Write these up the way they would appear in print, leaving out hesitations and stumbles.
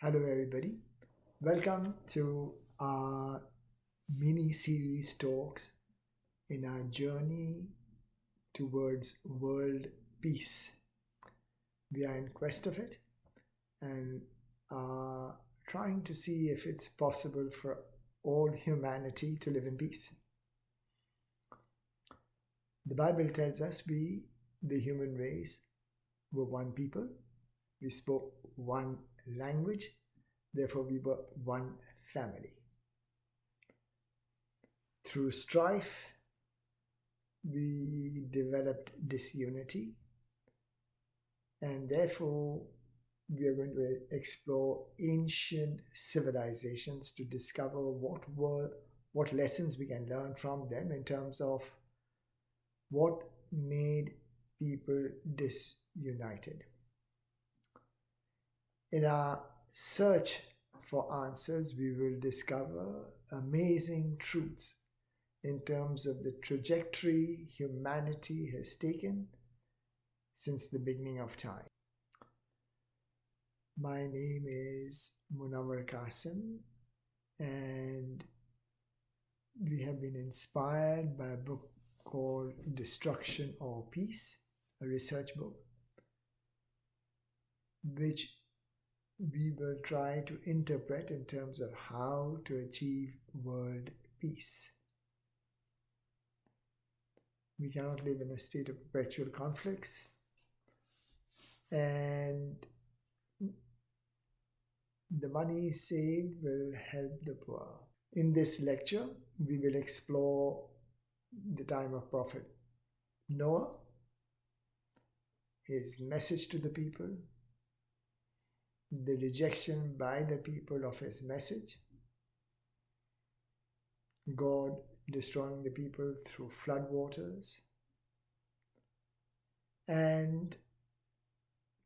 Hello, everybody. Welcome to our mini series talks in our journey towards world peace. We are in quest of it and are trying to see if it's possible for all humanity to live in peace. The Bible tells us we, the human race, were one people. We spoke one language. Therefore, we were one family. Through strife, we developed disunity, and therefore, we are going to explore ancient civilizations to discover what lessons we can learn from them in terms of what made people disunited. In our search for answers, we will discover amazing truths in terms of the trajectory humanity has taken since the beginning of time. My name is Munawar Qasim, and we have been inspired by a book called Destruction or Peace, a research book, which we will try to interpret in terms of how to achieve world peace. We cannot live in a state of perpetual conflicts, and the money saved will help the poor. In this lecture, we will explore the time of Prophet Noah, his message to the people, the rejection by the people of his message, God destroying the people through flood waters, and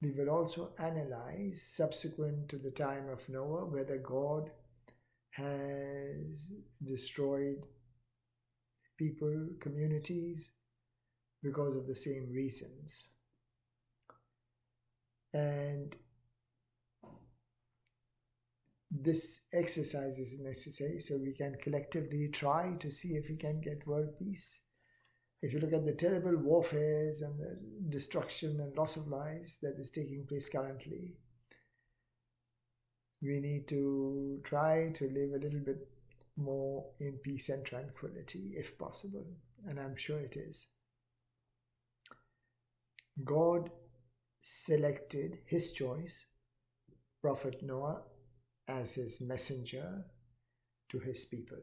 we will also analyze, subsequent to the time of Noah, whether God has destroyed people, communities, because of the same reasons. And this exercise is necessary so we can collectively try to see if we can get world peace. If you look at the terrible warfares and the destruction and loss of lives that is taking place currently, we need to try to live a little bit more in peace and tranquility if possible, and I'm sure it is. God selected his choice, Prophet Noah, as his messenger to his people.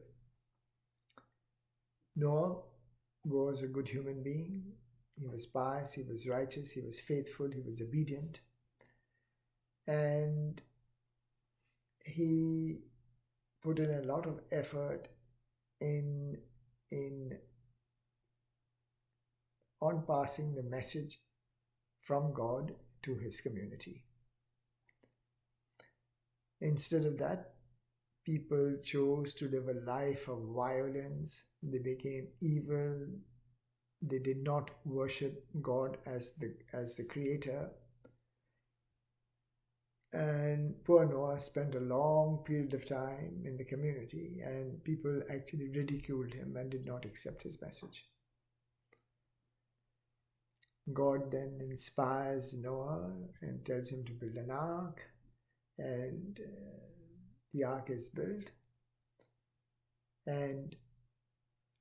Noah was a good human being. He was pious, he was righteous, he was faithful, he was obedient. And he put in a lot of effort on passing the message from God to his community. Instead of that, people chose to live a life of violence. They became evil. They did not worship God as the creator. And poor Noah spent a long period of time in the community, and people actually ridiculed him and did not accept his message. God then inspires Noah and tells him to build an ark, and the ark is built. And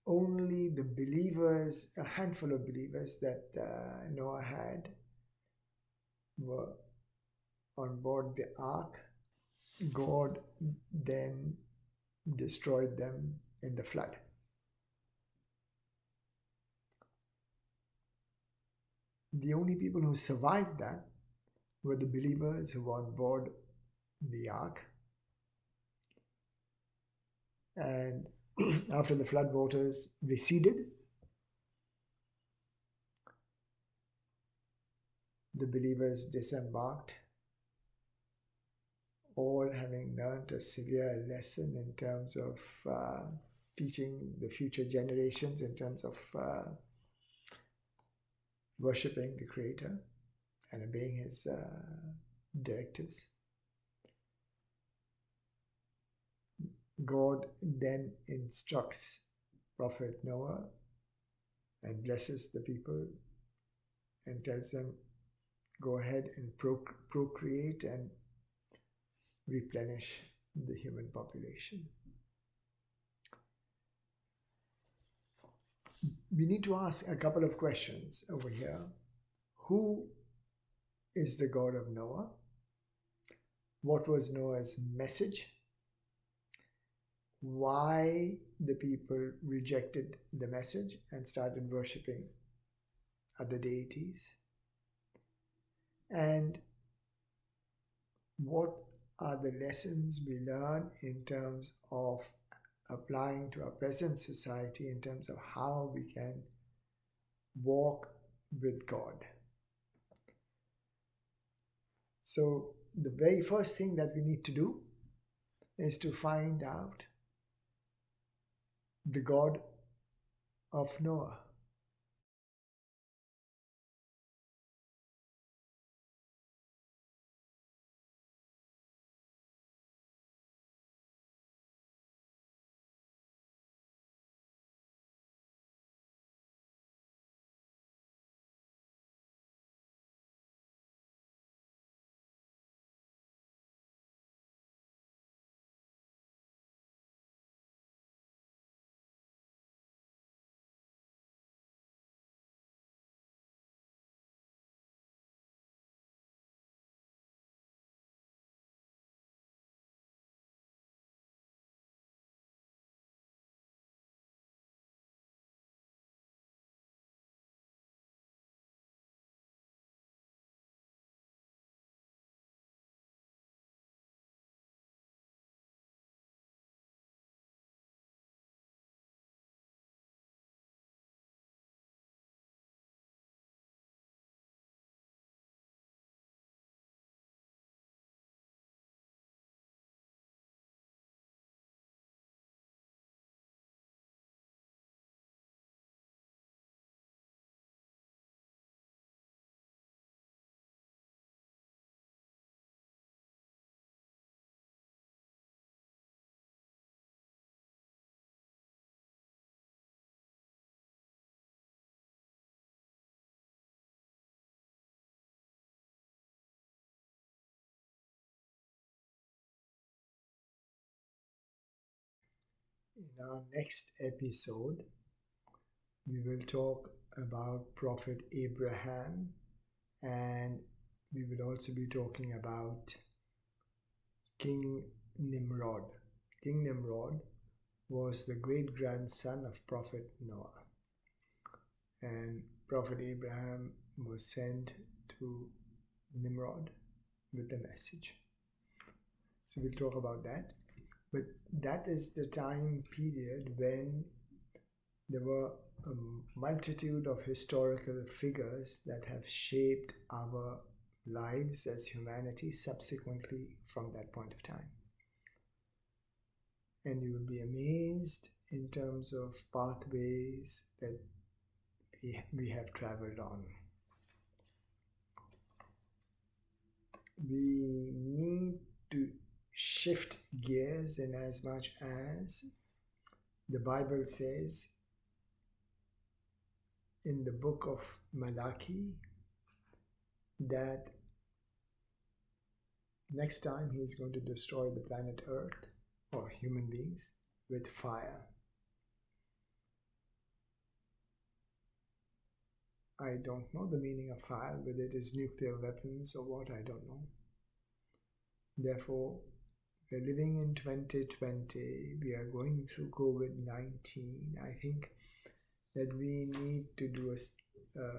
only the believers, a handful of believers that Noah had, were on board the ark. God then destroyed them in the flood. The only people who survived that were the believers who were on board the ark. And after the flood waters receded, the believers disembarked, all having learned a severe lesson in terms of teaching the future generations in terms of worshipping the Creator and obeying his directives. God then instructs Prophet Noah and blesses the people and tells them, go ahead and procreate and replenish the human population. We need to ask a couple of questions over here. Who is the God of Noah? What was Noah's message? Why the people rejected the message and started worshipping other deities? And what are the lessons we learn in terms of applying to our present society in terms of how we can walk with God? So, the very first thing that we need to do is to find out the God of Noah. In our next episode, we will talk about Prophet Abraham, and we will also be talking about King Nimrod. King Nimrod was the great grandson of Prophet Noah, and Prophet Abraham was sent to Nimrod with the message. So we'll talk about that. But that is the time period when there were a multitude of historical figures that have shaped our lives as humanity subsequently from that point of time. And you will be amazed in terms of pathways that we have traveled on. We need to shift gears in as much as the Bible says in the book of Malachi that next time he is going to destroy the planet Earth or human beings with fire. I don't know the meaning of fire, whether it is nuclear weapons or what, I don't know. Therefore, we're living in 2020, we are going through COVID-19. I think that we need to do a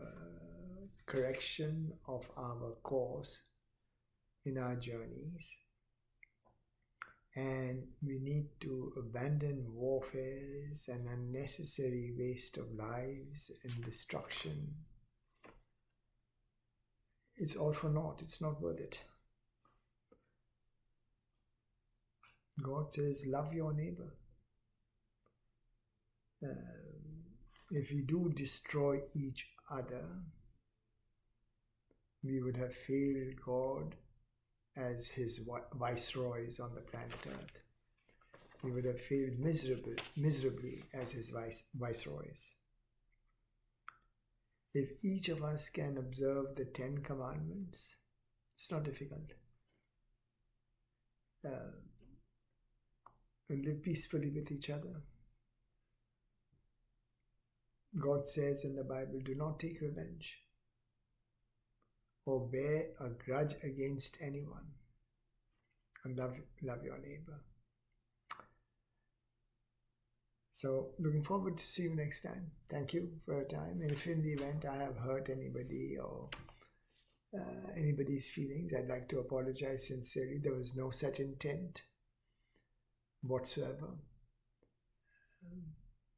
correction of our course in our journeys. And we need to abandon warfares and unnecessary waste of lives and destruction. It's all for naught. It's not worth it. God says, love your neighbor. If we do destroy each other, we would have failed God as his viceroys on the planet Earth. he would have failed miserably as his viceroys. If each of us can observe the Ten Commandments, it's not difficult. Uh, and live peacefully with each other. God says in the Bible, do not take revenge or bear a grudge against anyone, and love your neighbor. So looking forward to see you next time. Thank you for your time. And if in the event I have hurt anybody or anybody's feelings, I'd like to apologize sincerely. There was no such intent whatsoever.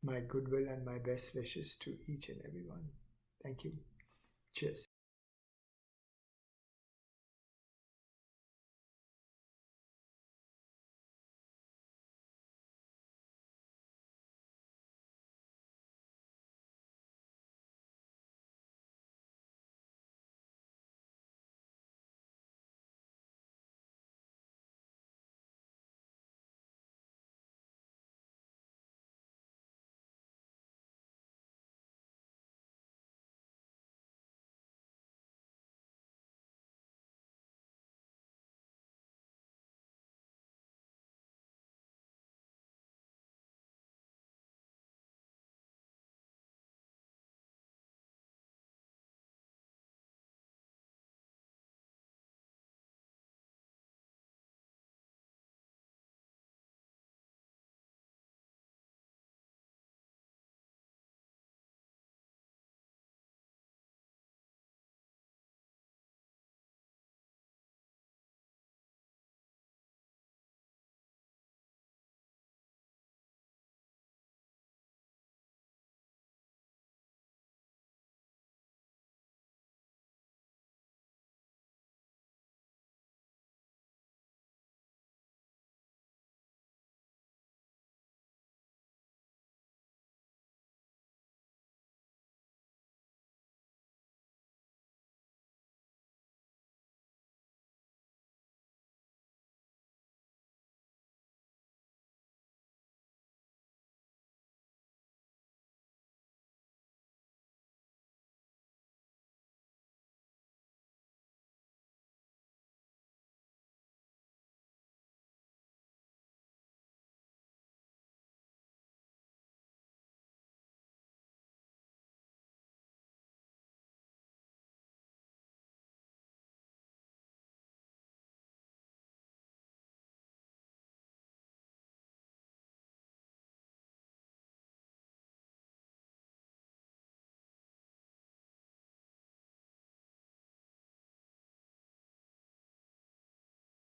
My goodwill and my best wishes to each and everyone. Thank you. Cheers.